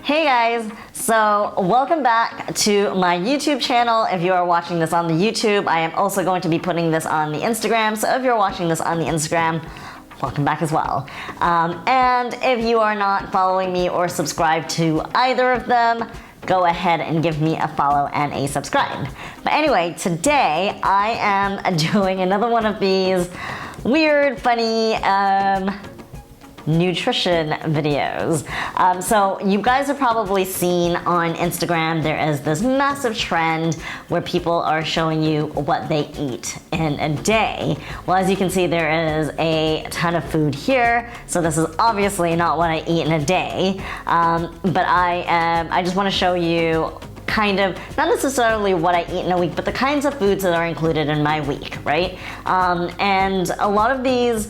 Hey guys, so welcome back to my YouTube channel. If you are watching this on the YouTube, I am also going to be putting this on the Instagram. So if you're watching this on the Instagram, welcome back as well. And if you are not following me or subscribed to either of them, go ahead and give me a follow and a subscribe. But anyway, today I am doing another one of these weird, funny, nutrition videos. So you guys have probably seen on Instagram there is this massive trend where people are showing you what they eat in a day. Well, as you can see, there is a ton of food here, so this is obviously not what I eat in a day, but I just want to show you kind of, not necessarily what I eat in a week, but the kinds of foods that are included in my week, right? And a lot of these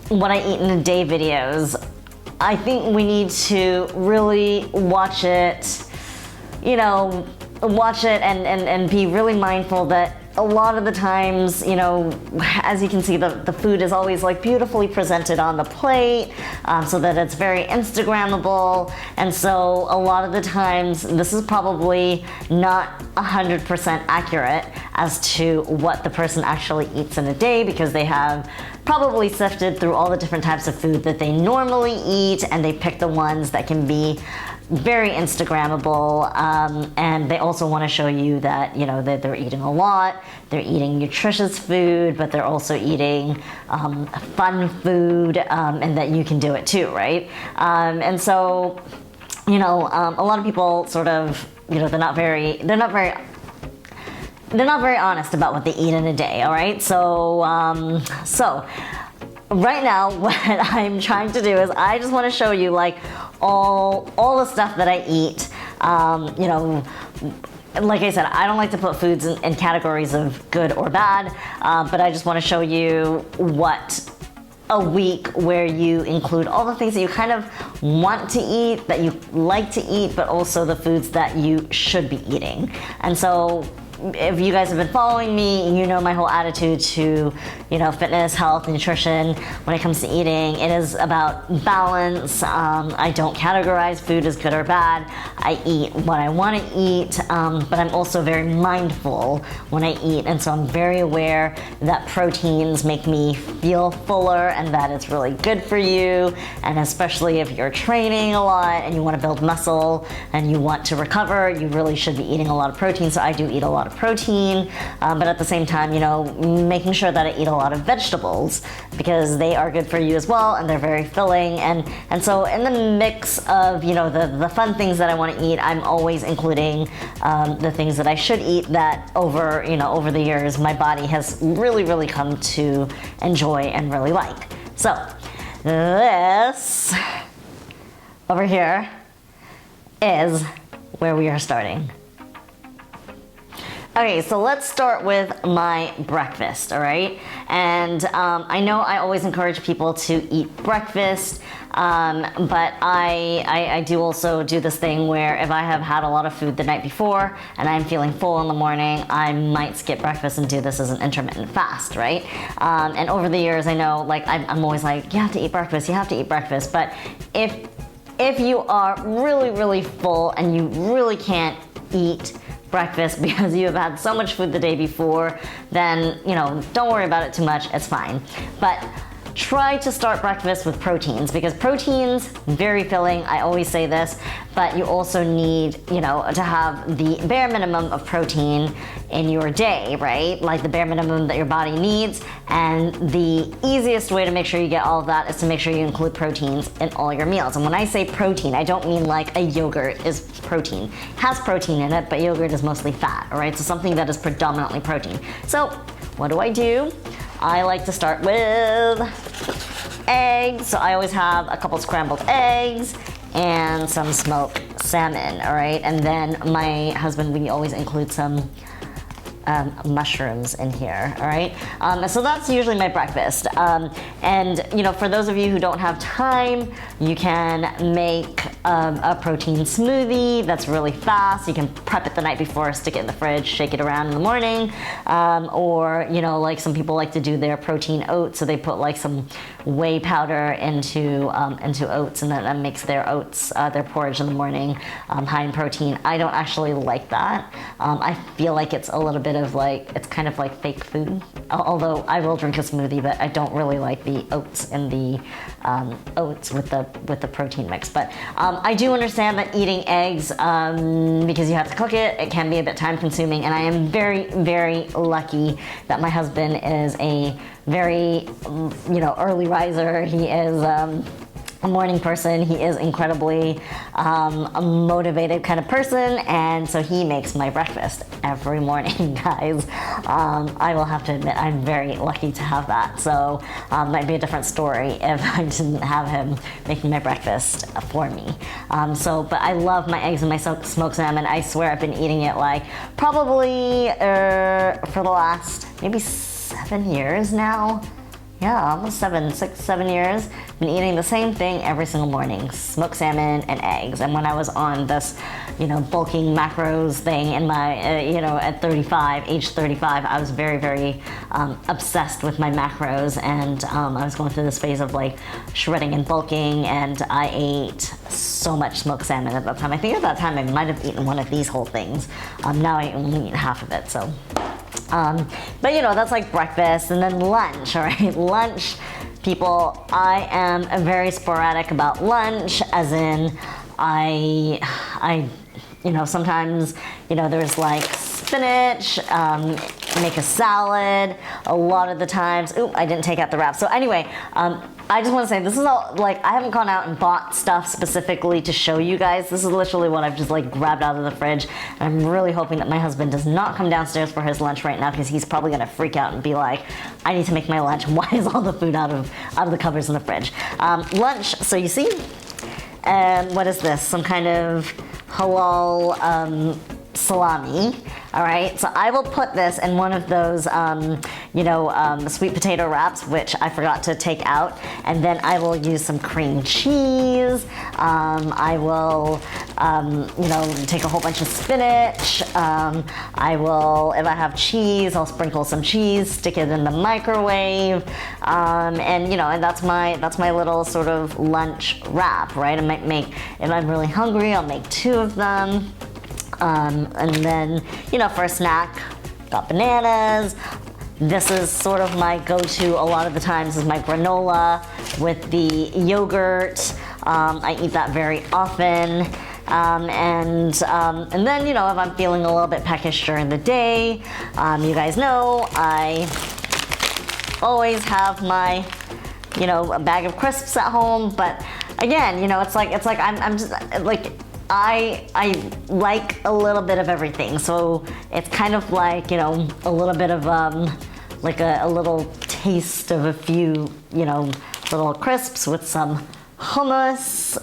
what I eat in a day videos, I think we need to really watch it, and be really mindful that a lot of the times, as you can see, the food is always like beautifully presented on the plate, so that it's very Instagrammable. And so a lot of the times, this is probably not 100% accurate as to what the person actually eats in a day, because they have probably sifted through all the different types of food that they normally eat, and they pick the ones that can be very Instagrammable, and they also want to show you that that they're eating a lot, they're eating nutritious food, but they're also eating fun food, and that you can do it too, right? And so a lot of people sort of they're not very honest about what they eat in a day. All right, so right now what I'm trying to do is I just want to show you like all the stuff that I eat. Like I said, I don't like to put foods in categories of good or bad, but I just want to show you what a week where you include all the things that you kind of want to eat, that you like to eat, but also the foods that you should be eating. And so if you guys have been following me, you know my whole attitude to, fitness, health, nutrition. When it comes to eating, it is about balance. I don't categorize food as good or bad. I eat what I want to eat, but I'm also very mindful when I eat, and so I'm very aware that proteins make me feel fuller and that it's really good for you. And especially if you're training a lot and you want to build muscle and you want to recover, you really should be eating a lot of protein. So I do eat a lot of protein, but at the same time, making sure that I eat a lot of vegetables, because they are good for you as well, and they're very filling. And so in the mix of the fun things that I want to eat, I'm always including the things that I should eat that over the years my body has really come to enjoy and really like. So this over here is where we are starting. Okay, so let's start with my breakfast, all right? And I know I always encourage people to eat breakfast, but I do also do this thing where if I have had a lot of food the night before and I'm feeling full in the morning, I might skip breakfast and do this as an intermittent fast, right? And over the years, I know, like, I'm always like, you have to eat breakfast, you have to eat breakfast. But if you are really full and you really can't eat breakfast because you have had so much food the day before, then don't worry about it too much, it's fine. But try to start breakfast with proteins, because proteins, very filling, I always say this, but you also need, to have the bare minimum of protein in your day, right? Like the bare minimum that your body needs. And the easiest way to make sure you get all of that is to make sure you include proteins in all your meals. And when I say protein, I don't mean like a yogurt is protein. It has protein in it, but yogurt is mostly fat, all right? So something that is predominantly protein. So what do? I like to start with eggs. So I always have a couple scrambled eggs and some smoked salmon, all right? And then my husband, we always include some mushrooms in here, all right? So that's usually my breakfast. And you know, for those of you who don't have time, you can make a protein smoothie that's really fast. You can prep it the night before, stick it in the fridge, shake it around in the morning. Or, you know, like some people like to do their protein oats, so they put like some whey powder into oats, and that makes their oats, their porridge in the morning, high in protein. I don't actually like that. I feel like it's a little bit of like, it's kind of like fake food. Although I will drink a smoothie, but I don't really like the oats in the oats with the protein mix. But I do understand that eating eggs, because you have to cook it, it can be a bit time consuming, and I am very, very lucky that my husband is a very, you know, early riser. He is a morning person. He is incredibly a motivated kind of person, and so he makes my breakfast every morning, guys. I will have to admit I'm very lucky to have that. So might be a different story if I didn't have him making my breakfast for me. But I love my eggs and my smoked salmon. I swear I've been eating it like probably for the last maybe 7 years now. Yeah, almost 7 years. Been eating the same thing every single morning: smoked salmon and eggs. And when I was on this, you know, bulking macros thing in my, you know, at age 35, I was very, very obsessed with my macros, and I was going through this phase of like shredding and bulking, and I ate so much smoked salmon at that time. I think at that time I might have eaten one of these whole things. Now I only eat half of it, so. But you know, that's like breakfast, and then lunch, all right? Lunch, people, I am very sporadic about lunch, as in I, you know, sometimes, you know, there's like spinach, make a salad. A lot of the times, ooh, I didn't take out the wrap. So anyway, I just want to say this is all, like, I haven't gone out and bought stuff specifically to show you guys. This is literally what I've just like grabbed out of the fridge. And I'm really hoping that my husband does not come downstairs for his lunch right now, because he's probably gonna freak out and be like, I need to make my lunch. Why is all the food out of the cupboards in the fridge? Lunch, so you see, what is this? Some kind of halal salami. All right, so I will put this in one of those, you know, sweet potato wraps, which I forgot to take out, and then I will use some cream cheese. I will, you know, take a whole bunch of spinach. I will, if I have cheese, I'll sprinkle some cheese, stick it in the microwave, and you know, and that's my little sort of lunch wrap, right? I might make, if I'm really hungry, I'll make 2 of them. And then, you know, for a snack, got bananas. This is sort of my go-to a lot of the times, is my granola with the yogurt. I eat that very often. And then, you know, if I'm feeling a little bit peckish during the day, you guys know I always have my, you know, a bag of crisps at home. But again, you know, it's like I'm just like, I like a little bit of everything, so it's kind of like, you know, a little bit of like a little taste of a few, you know, little crisps with some hummus.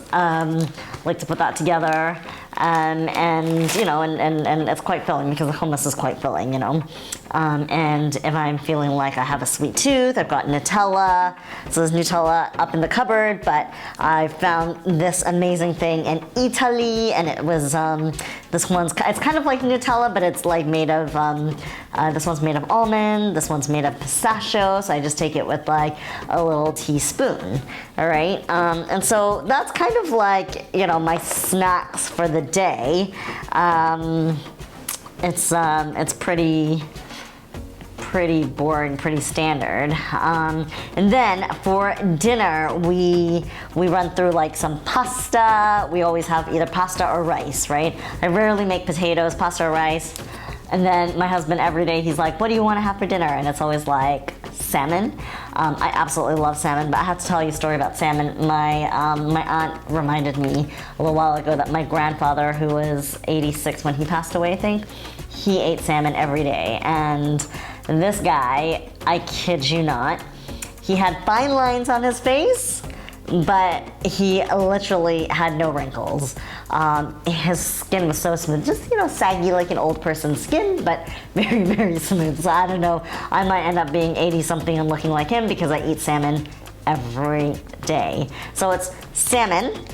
Like to put that together, and you know, and it's quite filling, because the hummus is quite filling, you know. And if I'm feeling like I have a sweet tooth, I've got Nutella. So there's Nutella up in the cupboard, but I found this amazing thing in Italy, and it was, it's kind of like Nutella, but it's like made of, this one's made of almond, this one's made of pistachio, so I just take it with like a little teaspoon, all right? And so that's kind of like, you know, my snacks for the day. It's pretty boring, pretty standard. And then for dinner, we run through like some pasta. We always have either pasta or rice, right? I rarely make potatoes, pasta or rice. And then my husband, every day, he's like, what do you want to have for dinner? And it's always like salmon. I absolutely love salmon, but I have to tell you a story about salmon. My aunt reminded me a little while ago that my grandfather, who was 86 when he passed away, I think, he ate salmon every day. And this guy, I kid you not, he had fine lines on his face, but he literally had no wrinkles. His skin was so smooth, just, you know, saggy like an old person's skin, but very, very smooth. So I don't know, I might end up being 80 something and looking like him because I eat salmon every day. So it's salmon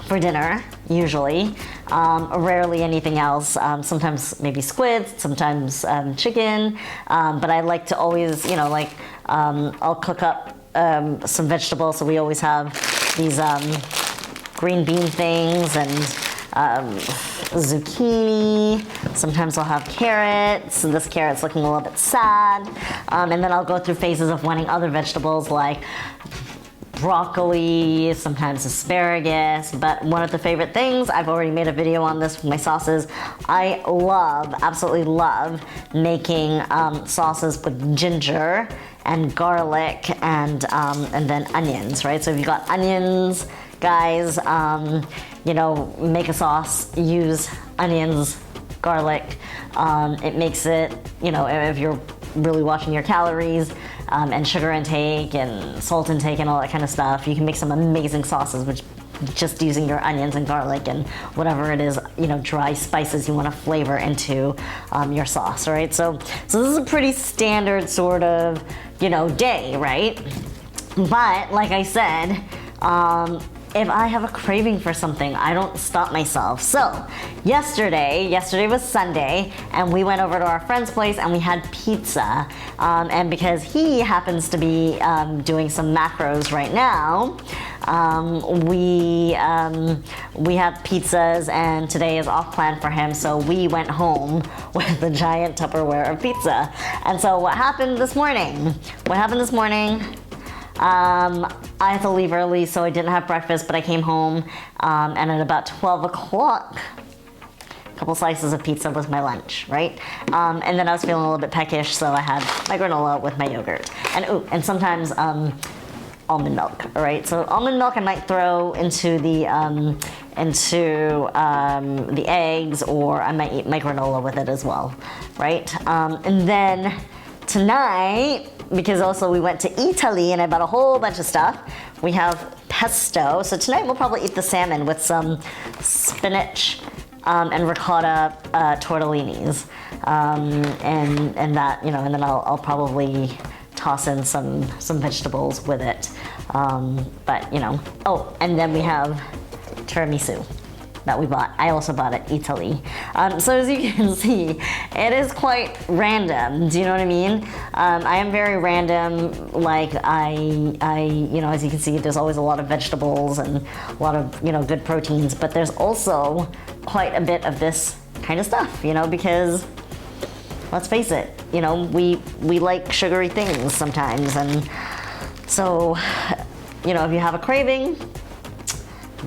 for dinner, usually. Rarely anything else. Sometimes maybe squid, sometimes chicken. But I like to always, you know, like I'll cook up some vegetables. So we always have these green bean things and zucchini. Sometimes I'll have carrots, and this carrot's looking a little bit sad. And then I'll go through phases of wanting other vegetables like broccoli, sometimes asparagus, but one of the favorite things, I've already made a video on this with my sauces. I love, absolutely love making sauces with ginger and garlic and then onions, right? So if you've got onions, guys, you know, make a sauce, use onions, garlic. It makes it, you know, if you're really watching your calories and sugar intake and salt intake and all that kind of stuff, you can make some amazing sauces with just using your onions and garlic and whatever it is, you know, dry spices you want to flavor into your sauce, right? So this is a pretty standard sort of, you know, day, right? But like I said, if I have a craving for something, I don't stop myself. So yesterday was Sunday, and we went over to our friend's place and we had pizza. And because he happens to be doing some macros right now, we have pizzas, and today is off plan for him. So we went home with a giant Tupperware of pizza. And so what happened this morning? I had to leave early, so I didn't have breakfast, but I came home, and at about 12 o'clock, a couple slices of pizza was my lunch, right? And then I was feeling a little bit peckish, so I had my granola with my yogurt. And sometimes almond milk, all right? So almond milk I might throw into the eggs, or I might eat my granola with it as well, right? And then tonight, because also we went to Italy and I bought a whole bunch of stuff, we have pesto. So tonight we'll probably eat the salmon with some spinach and ricotta tortellinis, and that, you know, and then I'll probably toss in some vegetables with it. But you know, oh, and then we have tiramisu that we bought. I also bought at Italy. So as you can see, it is quite random. Do you know what I mean? I am very random. Like I, you know, as you can see, there's always a lot of vegetables and a lot of, you know, good proteins, but there's also quite a bit of this kind of stuff, you know, because let's face it, you know, we like sugary things sometimes. And so, you know, if you have a craving,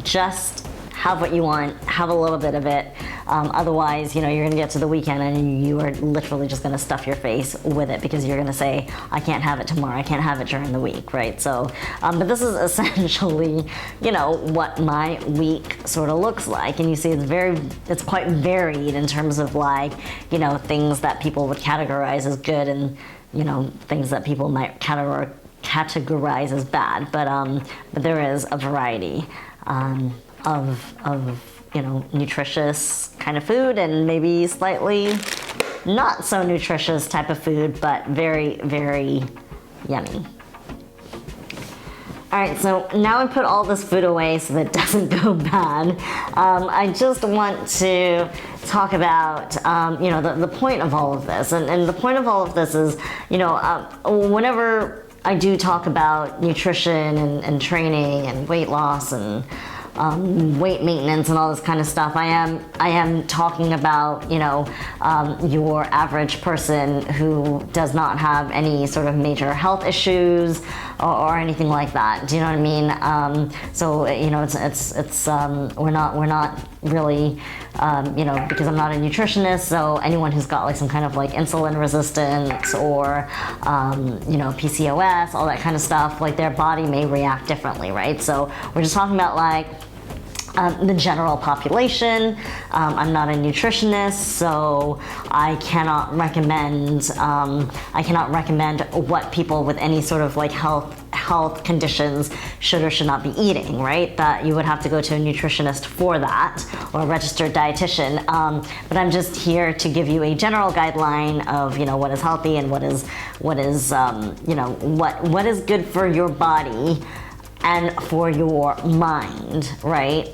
just have what you want, have a little bit of it. Otherwise, you know, you're gonna get to the weekend and you are literally just gonna stuff your face with it because you're gonna say, I can't have it tomorrow, I can't have it during the week, right? So, but this is essentially, you know, what my week sort of looks like. And you see it's quite varied in terms of, like, you know, things that people would categorize as good and, you know, things that people might categorize as bad. But there is a variety of you know, nutritious kind of food and maybe slightly not so nutritious type of food, but very, very yummy. All right, so now I put all this food away so that it doesn't go bad. I just want to talk about, you know, the point of all of this. And the point of all of this is, you know, whenever I do talk about nutrition and training and weight loss and weight maintenance and all this kind of stuff, I am talking about, you know, your average person who does not have any sort of major health issues or anything like that. Do you know what I mean? So, you know, it's we're not really, you know, because I'm not a nutritionist, so anyone who's got like some kind of like insulin resistance or, you know, PCOS, all that kind of stuff, like their body may react differently, right? So we're just talking about like the general population. I'm not a nutritionist, so I cannot recommend what people with any sort of like health conditions should or should not be eating, right? That you would have to go to a nutritionist for that, or a registered dietitian. But I'm just here to give you a general guideline of, you know, what is healthy and what is you know, what is good for your body and for your mind, right?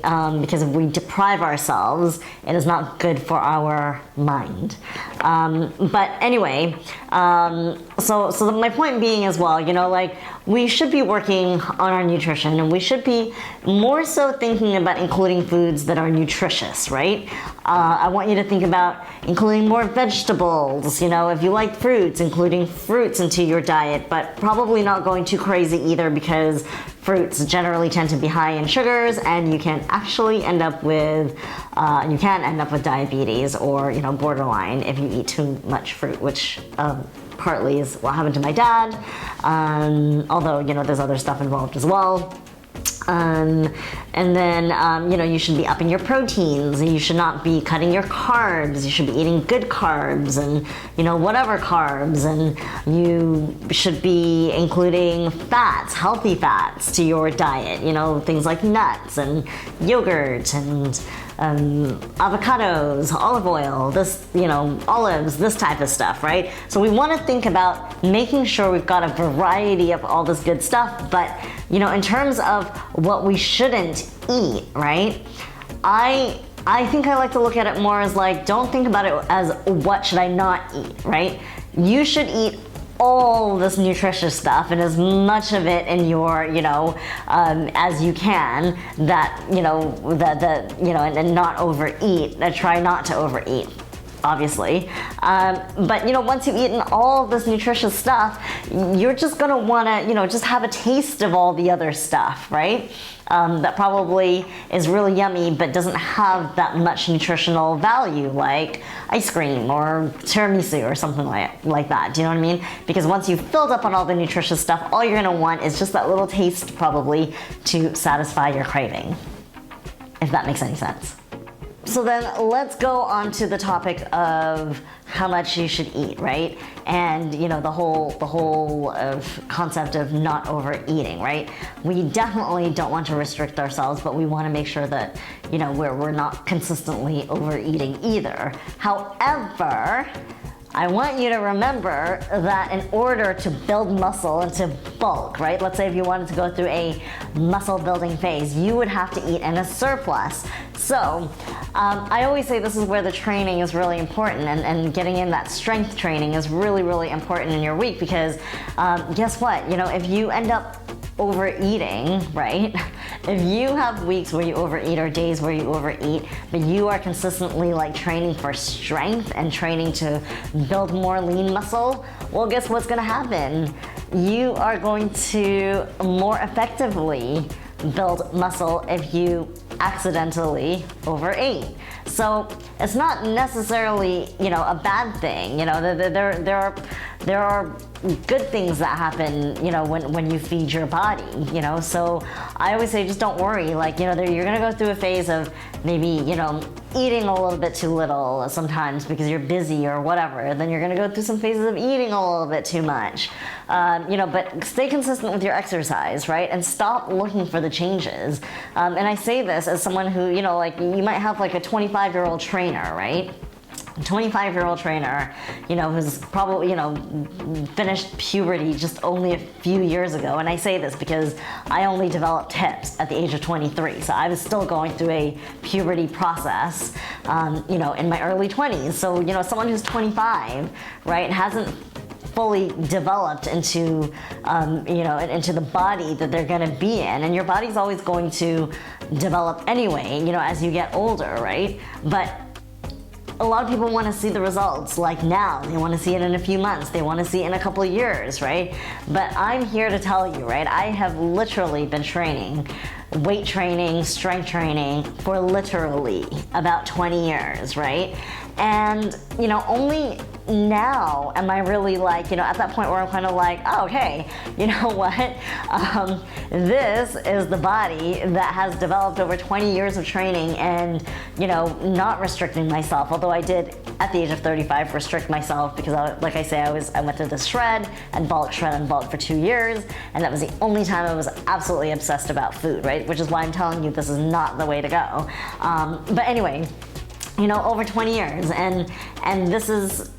Because if we deprive ourselves, it is not good for our mind. But anyway, so my point being as well, you know, like, we should be working on our nutrition, and we should be more so thinking about including foods that are nutritious, right? I want you to think about including more vegetables, you know, if you like fruits, including fruits into your diet, but probably not going too crazy either, because fruits generally tend to be high in sugars, and you can actually end up with diabetes, or, you know, borderline if you eat too much fruit, which partly is what happened to my dad, although, you know, there's other stuff involved as well. And then, you know, you should be upping your proteins, and you should not be cutting your carbs. You should be eating good carbs, and, you know, whatever carbs, and you should be including fats, healthy fats to your diet, you know, things like nuts and yogurt and avocados, olive oil, this, you know, olives, this type of stuff, right? So we want to think about making sure we've got a variety of all this good stuff, but, you know, in terms of what we shouldn't eat, right? I think I like to look at it more as like, don't think about it as what should I not eat, right? You should eat all this nutritious stuff, and as much of it in your, you know, as you can, that, you know, you know, and not overeat. Try not to overeat, obviously. But, you know, once you've eaten all this nutritious stuff, you're just gonna wanna, you know, just have a taste of all the other stuff, right? That probably is really yummy, but doesn't have that much nutritional value, like ice cream or tiramisu or something like that. Do you know what I mean? Because once you've filled up on all the nutritious stuff, all you're gonna want is just that little taste, probably, to satisfy your craving, if that makes any sense. So then let's go on to the topic of how much you should eat, right? And, you know, the whole concept of not overeating, right? We definitely don't want to restrict ourselves, but we want to make sure that, you know, we're not consistently overeating either. However, I want you to remember that in order to build muscle and to bulk, right? Let's say if you wanted to go through a muscle building phase, you would have to eat in a surplus. So I always say this is where the training is really important, and getting in that strength training is really, really important in your week, because guess what? You know, if you end up overeating, right? If you have weeks where you overeat or days where you overeat, but you are consistently like training for strength and training to build more lean muscle, well, guess what's gonna happen? You are going to more effectively build muscle if you accidentally overate. So it's not necessarily, you know, a bad thing. You know, there are good things that happen, you know, when you feed your body, you know. So I always say, just don't worry. Like, you know, you're gonna go through a phase of maybe, you know, eating a little bit too little sometimes because you're busy or whatever. Then you're gonna go through some phases of eating a little bit too much. You know, but stay consistent with your exercise, right? And stop looking for the changes. And I say this as someone who, you know, like, you might have like a 25-year-old trainer, right? 25-year-old trainer, you know, who's probably, you know, finished puberty just only a few years ago. And I say this because I only developed hips at the age of 23. So I was still going through a puberty process, you know, in my early 20s. So, you know, someone who's 25, right, hasn't fully developed into, you know, into the body that they're gonna be in. And your body's always going to develop anyway, you know, as you get older, right? But a lot of people want to see the results like now. They want to see it in a few months. They want to see it in a couple of years, right? But I'm here to tell you, right? I have literally been training, weight training, strength training for literally about 20 years, right? And, you know, only now am I really like, at that point where I'm kind of like, oh, okay, you know what? This is the body that has developed over 20 years of training and, not restricting myself. Although I did, at the age of 35, restrict myself because, like I say, I went through this shred and bulk for 2 years. And that was the only time I was absolutely obsessed about food, right? Which is why I'm telling you this is not the way to go. But anyway, over 20 years, and this is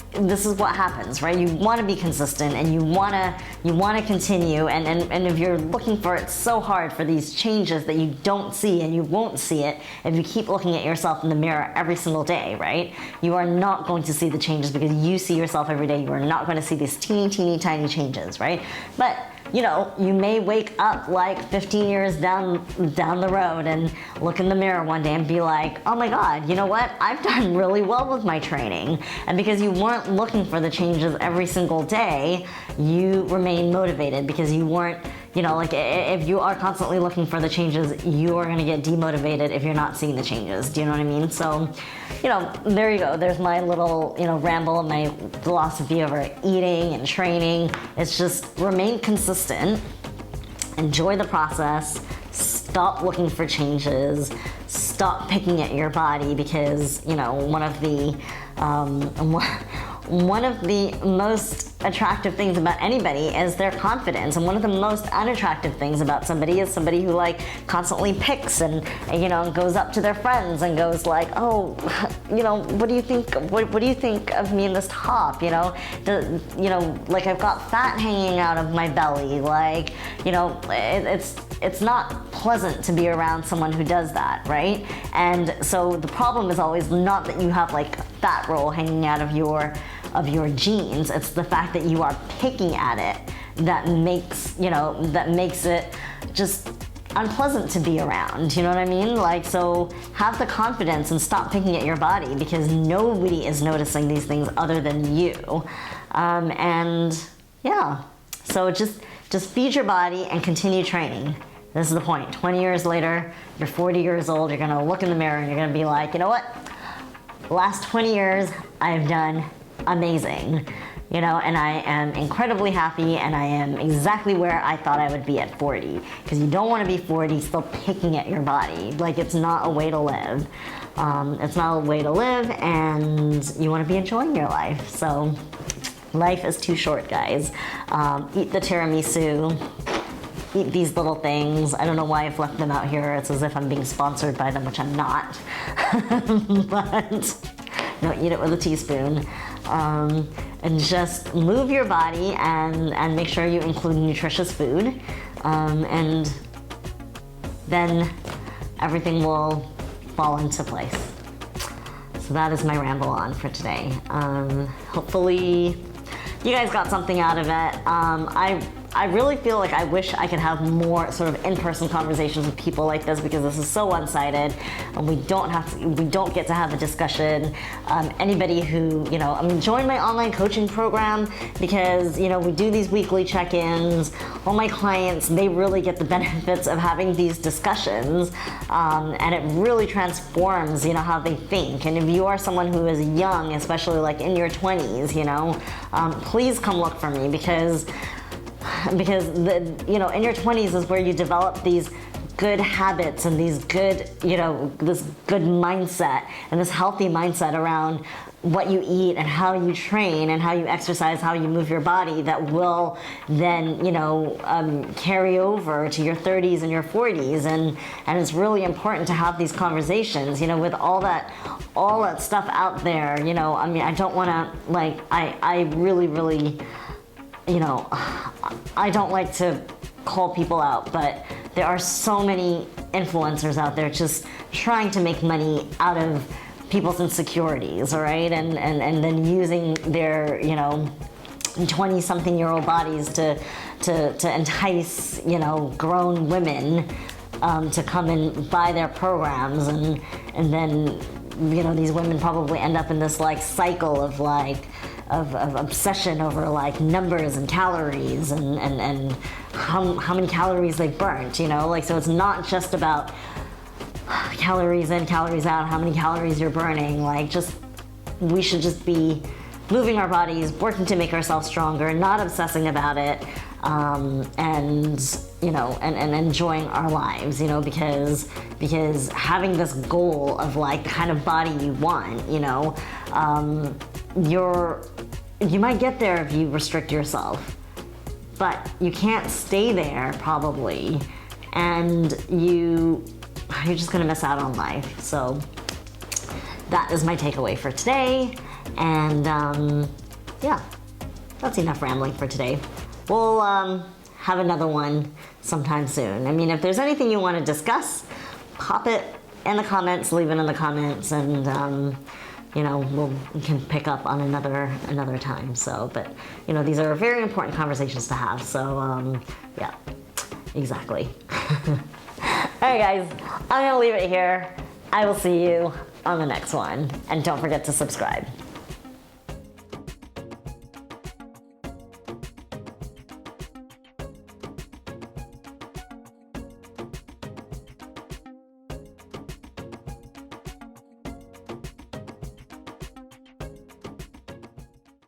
what happens, right? You want to be consistent, and you want to continue, and if you're looking for it so hard for these changes that you don't see, and you won't see it if you keep looking at yourself in the mirror every single day, right? You are not going to see the changes because you see yourself every day. You are not going to see these teeny tiny changes, right? But you may wake up like 15 years down the road and look in the mirror one day and be like, oh my God, you know what? I've done really well with my training. And because you weren't looking for the changes every single day, you remain motivated because you weren't, like if you are constantly looking for the changes, you are going to get demotivated if you're not seeing the changes. Do you know what I mean? So, there you go. There's my little, ramble and my philosophy over eating and training. It's just remain consistent, enjoy the process, stop looking for changes, stop picking at your body because, one of the most attractive things about anybody is their confidence, and one of the most unattractive things about somebody is somebody who like constantly picks and goes up to their friends and goes like, oh, what do you think? What do you think of me in this top? Like I've got fat hanging out of my belly. Like it's not pleasant to be around someone who does that, right? And so the problem is always not that you have like a fat roll hanging out of your jeans. It's the fact that you are picking at it that makes it just unpleasant to be around. You know what I mean? Like, so have the confidence and stop picking at your body because nobody is noticing these things other than you. And yeah, so just feed your body and continue training. This is the point. 20 years later, you're 40 years old, you're gonna look in the mirror and you're gonna be like, you know what? Last 20 years, I've done amazing, and I am incredibly happy, and I am exactly where I thought I would be at 40, because you don't want to be 40 still picking at your body. Like, it's not a way to live. It's not a way to live, and you want to be enjoying your life. So life is too short, guys. Eat the tiramisu, eat these little things. I don't know why I've left them out here. It's as if I'm being sponsored by them, which I'm not. But eat it with a teaspoon. And just move your body and make sure you include nutritious food. And then everything will fall into place. So that is my ramble on for today. Hopefully you guys got something out of it. I really feel like I wish I could have more sort of in-person conversations with people like this because this is so one-sided and we don't get to have a discussion. Anybody who, join my online coaching program because, we do these weekly check-ins. All my clients, they really get the benefits of having these discussions, and it really transforms, how they think. And if you are someone who is young, especially like in your 20s, please come look for me because in your 20s is where you develop these good habits and these good, this good mindset and this healthy mindset around what you eat and how you train and how you exercise, how you move your body that will then, carry over to your 30s and your 40s. And it's really important to have these conversations, with all that stuff out there, I don't want to, I really, I don't like to call people out, but there are so many influencers out there just trying to make money out of people's insecurities, all right? And then using their, 20-something-year-old bodies to entice, grown women to come and buy their programs. And then, these women probably end up in this, cycle of, of obsession over numbers and calories and how many calories they've burnt, so it's not just about calories in, calories out, how many calories you're burning. We should just be moving our bodies, working to make ourselves stronger, not obsessing about it, and you know, and enjoying our lives, you know, because having this goal of like the kind of body you want, you know, you might get there if you restrict yourself, but you can't stay there probably, and you're just gonna miss out on life. So that is my takeaway for today, and yeah, that's enough rambling for today. We'll have another one sometime soon. I mean, if there's anything you want to discuss, pop it in the comments, leave it in the comments, and you know, we can pick up on another time. So, but you know, these are very important conversations to have. So, yeah, exactly. All right, guys, I'm gonna leave it here. I will see you on the next one, and don't forget to subscribe.